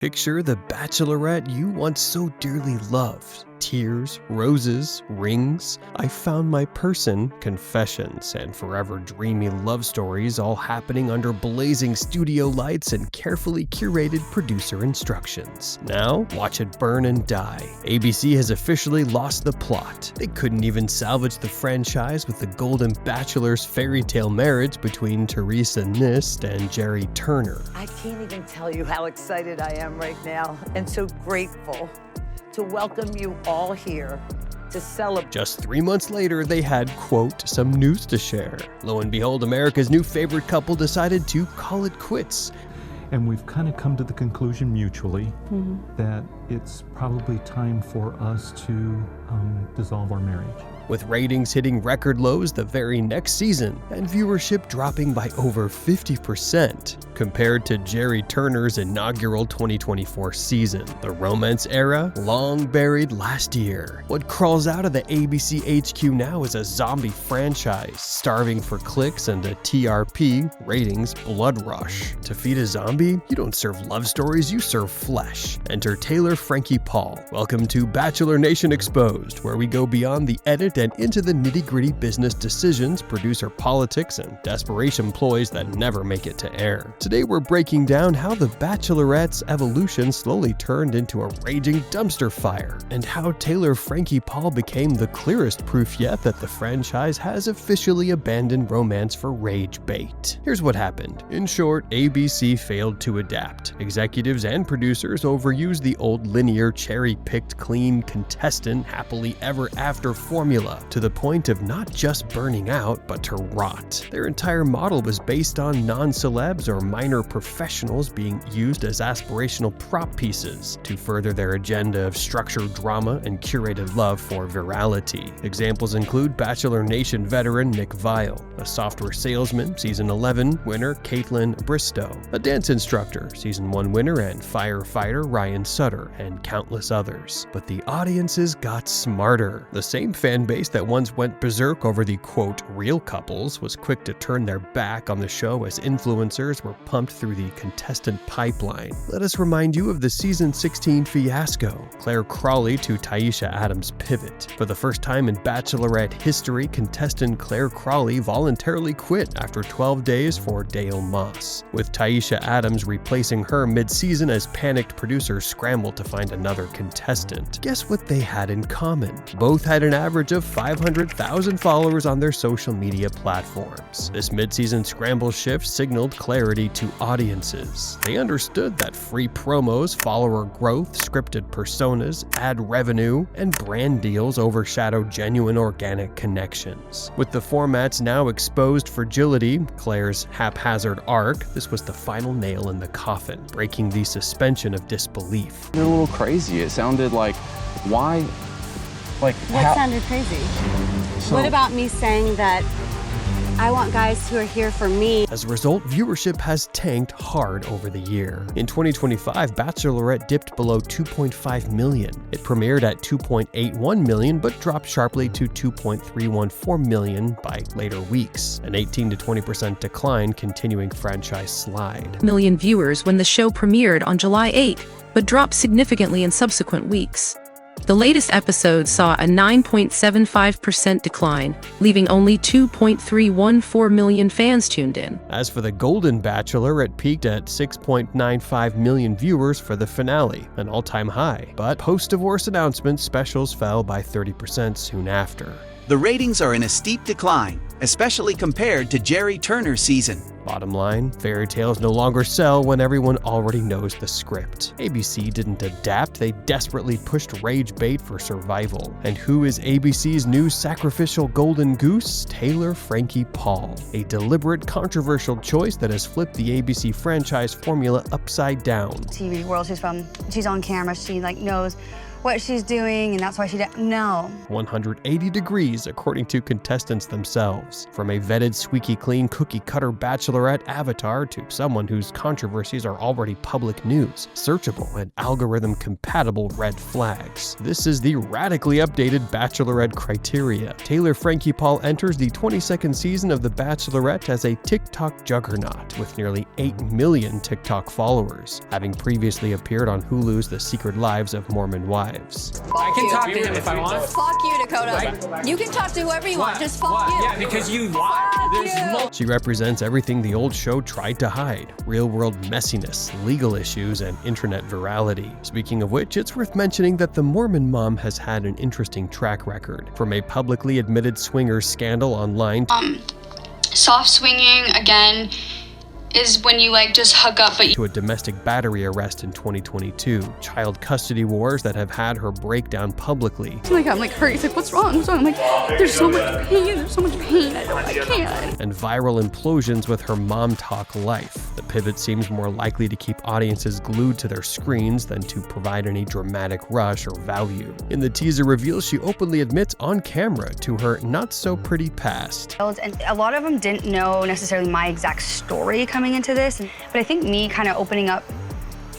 Picture the Bachelorette you once so dearly loved. Tears, roses, rings, I found my person, confessions, and forever dreamy love stories all happening under blazing studio lights and carefully curated producer instructions. Now, watch it burn and die. ABC has officially lost the plot. They couldn't even salvage the franchise with the Golden Bachelor's fairy tale marriage between Teresa Nist and Jerry Turner. I can't even tell you how excited I am right now and so grateful to welcome you all here to celebrate. Just 3 months later, they had, quote, some news to share. Lo and behold, America's new favorite couple decided to call it quits. And we've kind of come to the conclusion mutually that it's probably time for us to dissolve our marriage. With ratings hitting record lows the very next season and viewership dropping by over 50% compared to Jerry Turner's inaugural 2024 season. The romance era, long buried last year. What crawls out of the ABC HQ now is a zombie franchise, starving for clicks and a TRP, ratings, blood rush. To feed a zombie, you don't serve love stories, you serve flesh. Enter Taylor Frankie Paul. Welcome to BachelorNationExposed, where we go beyond the edit and into the nitty-gritty business decisions, producer politics, and desperation ploys that never make it to air. Today we're breaking down how the Bachelorette's evolution slowly turned into a raging dumpster fire, and how Taylor Frankie Paul became the clearest proof yet that the franchise has officially abandoned romance for rage bait. Here's what happened. In short, ABC failed to adapt. Executives and producers overused the old linear cherry-picked clean contestant happily ever after formula to the point of not just burning out, but to rot. Their entire model was based on non-celebs or minor professionals being used as aspirational prop pieces to further their agenda of structured drama and curated love for virality. Examples include Bachelor Nation veteran Nick Viall, a software salesman, season 11 winner Caitlin Bristow, a dance instructor, season 1 winner and firefighter Ryan Sutter, and countless others. But the audiences got smarter. The same fan base that once went berserk over the quote real couples was quick to turn their back on the show as influencers were pumped through the contestant pipeline. Let us remind you of the season 16 fiasco, Claire Crawley to Taisha Adams' pivot. For the first time in Bachelorette history, contestant Claire Crawley voluntarily quit after 12 days for Dale Moss, with Taisha Adams replacing her mid-season as panicked producers scrambled to find another contestant. Guess what they had in common? Both had an average of 500,000 followers on their social media platforms. This mid-season scramble shift signaled clarity to audiences. They understood that free promos, follower growth, scripted personas, ad revenue, and brand deals overshadow genuine organic connections. With the formats now exposed fragility, Claire's haphazard arc, this was the final nail in the coffin, breaking the suspension of disbelief. You're a little crazy. It sounded like, why? What sounded crazy? What about me saying that I want guys who are here for me? As a result, viewership has tanked hard over the year. In 2025, Bachelorette dipped below 2.5 million. It premiered at 2.81 million, but dropped sharply to 2.314 million by later weeks, an 18 to 20% decline continuing franchise slide. Million viewers when the show premiered on July 8, but dropped significantly in subsequent weeks. The latest episode saw a 9.75% decline, leaving only 2.314 million fans tuned in. As for the Golden Bachelor, it peaked at 6.95 million viewers for the finale, an all-time high. But post-divorce announcements, specials fell by 30% soon after. The ratings are in a steep decline, especially compared to Jerry Turner's season. Bottom line, fairy tales no longer sell when everyone already knows the script. ABC didn't adapt, they desperately pushed rage bait for survival. And who is ABC's new sacrificial golden goose? Taylor Frankie Paul. A deliberate, controversial choice that has flipped the ABC franchise formula upside down. TV world she's from, she's on camera, she knows what she's doing and that's why she did. No. 180 degrees according to contestants themselves. From a vetted, squeaky clean, cookie-cutter Bachelorette avatar to someone whose controversies are already public news, searchable and algorithm-compatible red flags. This is the radically updated Bachelorette criteria. Taylor Frankie Paul enters the 22nd season of The Bachelorette as a TikTok juggernaut with nearly 8 million TikTok followers, having previously appeared on Hulu's The Secret Lives of Mormon Wives. I can talk to him if I want. Fuck you, Dakota. You can talk to whoever you want, just fuck you. Yeah, because you lie. She represents everything the old show tried to hide: real-world messiness, legal issues, and internet virality. Speaking of which, it's worth mentioning that the Mormon mom has had an interesting track record. From a publicly admitted swingers scandal online soft swinging, again, is when you like just hook up, but to a domestic battery arrest in 2022, child custody wars that have had her break down publicly. Oh my God, I'm like hurt. He's like, what's wrong? What's wrong? I'm like, there's so much pain. There's so much pain. I can't. And viral implosions with her mom talk life. The pivot seems more likely to keep audiences glued to their screens than to provide any dramatic rush or value. In the teaser reveal, she openly admits on camera to her not so pretty past. And a lot of them didn't know necessarily my exact story coming into this, but I think me kind of opening up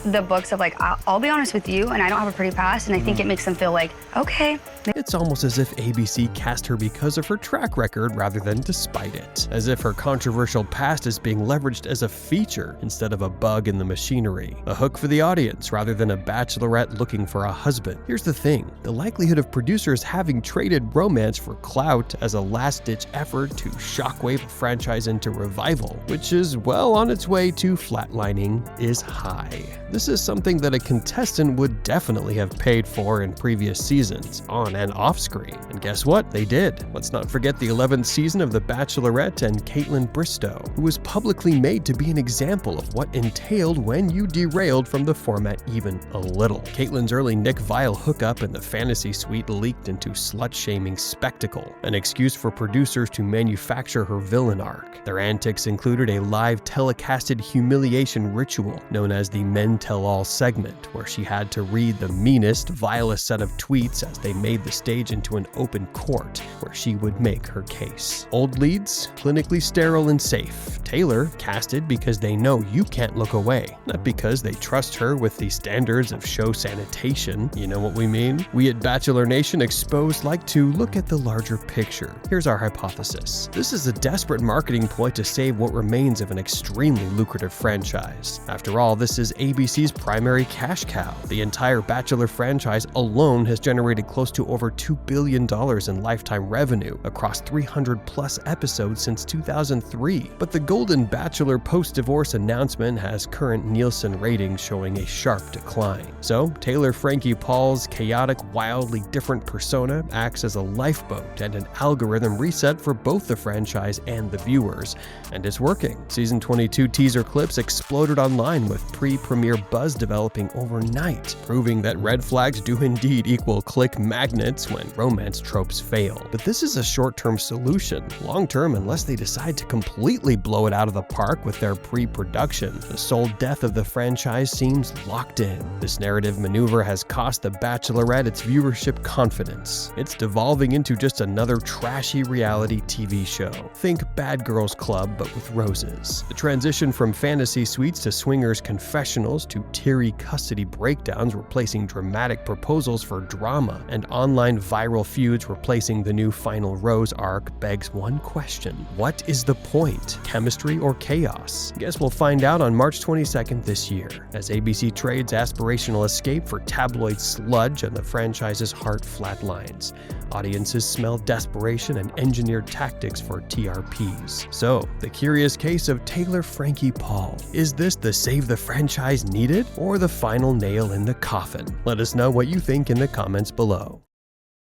the books of like, I'll be honest with you, and I don't have a pretty past, and I think it makes them feel like, okay. It's almost as if ABC cast her because of her track record rather than despite it. As if her controversial past is being leveraged as a feature instead of a bug in the machinery. A hook for the audience rather than a bachelorette looking for a husband. Here's the thing, the likelihood of producers having traded romance for clout as a last-ditch effort to shockwave a franchise into revival, which is well on its way to flatlining, is high. This is something that a contestant would definitely have paid for in previous seasons, on and off screen. And guess what? They did. Let's not forget the 11th season of The Bachelorette and Caitlin Bristowe, who was publicly made to be an example of what entailed when you derailed from the format even a little. Caitlin's early Nick Viall hookup in the fantasy suite leaked into slut-shaming spectacle, an excuse for producers to manufacture her villain arc. Their antics included a live telecasted humiliation ritual known as the Men Tell All segment, where she had to read the meanest, vilest set of tweets as they made the stage into an open court where she would make her case. Old leads, clinically sterile and safe. Taylor casted because they know you can't look away, not because they trust her with the standards of show sanitation. You know what we mean? We at Bachelor Nation Exposed like to look at the larger picture. Here's our hypothesis. This is a desperate marketing ploy to save what remains of an extremely lucrative franchise. After all, this is ABC's primary cash cow. The entire Bachelor franchise alone has generated close to over $2 billion in lifetime revenue across 300+ episodes since 2003. But the Golden Bachelor post-divorce announcement has current Nielsen ratings showing a sharp decline. So, Taylor Frankie Paul's chaotic, wildly different persona acts as a lifeboat and an algorithm reset for both the franchise and the viewers, and it's working. Season 22 teaser clips exploded online with pre-premiere buzz developing overnight, proving that red flags do indeed equal click magnets when romance tropes fail. But this is a short-term solution. Long-term, unless they decide to completely blow it out of the park with their pre-production, the sole death of the franchise seems locked in. This narrative maneuver has cost The Bachelorette its viewership confidence. It's devolving into just another trashy reality TV show. Think Bad Girls Club, but with roses. The transition from fantasy suites to swingers confessionals to teary custody breakdowns replacing dramatic proposals for drama, and online viral feuds replacing the new Final Rose arc begs one question. What is the point? Chemistry or chaos? Guess we'll find out on March 22nd this year, as ABC trades aspirational escape for tabloid sludge and the franchise's heart flatlines. Audiences smell desperation and engineered tactics for TRPs. So, the curious case of Taylor Frankie Paul. Is this the save the franchise needed, or the final nail in the coffin? Let us know what you think in the comments below.